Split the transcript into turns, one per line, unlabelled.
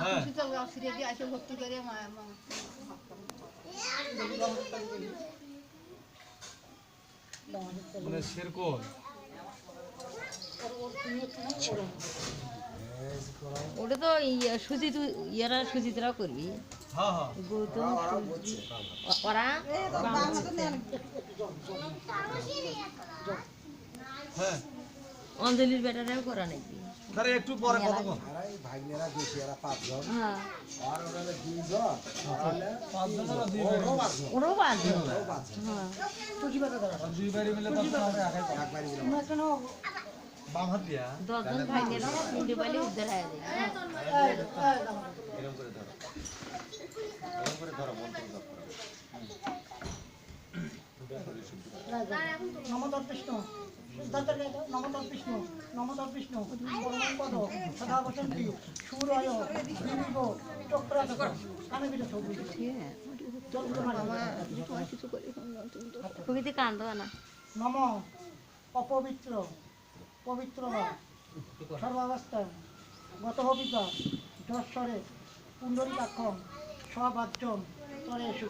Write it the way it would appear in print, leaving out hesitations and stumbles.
হ্যাঁ
ফিরে দিয়ে আসে ভর্তি করে
মানে শেরকোল
ওটা তো সুজিত ইয়ারা সুজিতরাও করবি
হ্যাঁ হ্যাঁ
গৌতম ওরা
হ্যাঁ
অঞ্জলির বেটারাও করা নাকি
তারে একটু পরে কথা বল
ভাগ্নেরা বেশি এরা 5 জন
হ্যাঁ
আর ওরা 2 জন তাহলে
5 জন আর 2 বাড়ি
ওরাও বাঁধবে হ্যাঁ
আর 2 বাড়ি মিলে তো আমরা
একবারই দিলাম
বাম হাত দিয়া
10 জন ভাইদের 3 বালি উদ্ধার হয়ে যায়
এরকম করে ধরো মন্ত্র জপ করো
নমতর বিষ্ণু নমতর বিষ্ণু নমতর বিষ্ণু পরমপদ সদা বসন্তি সূর্য বিবিব চক্রাস কানে বিরে ছবি
কবিতে কান্দ না
নম অপবিত্র পবিত্র সর্বাবস্থায় গত হবিকা যশ্বরে পুণ্ডরীকাক্ষম সবাচ্যম তরে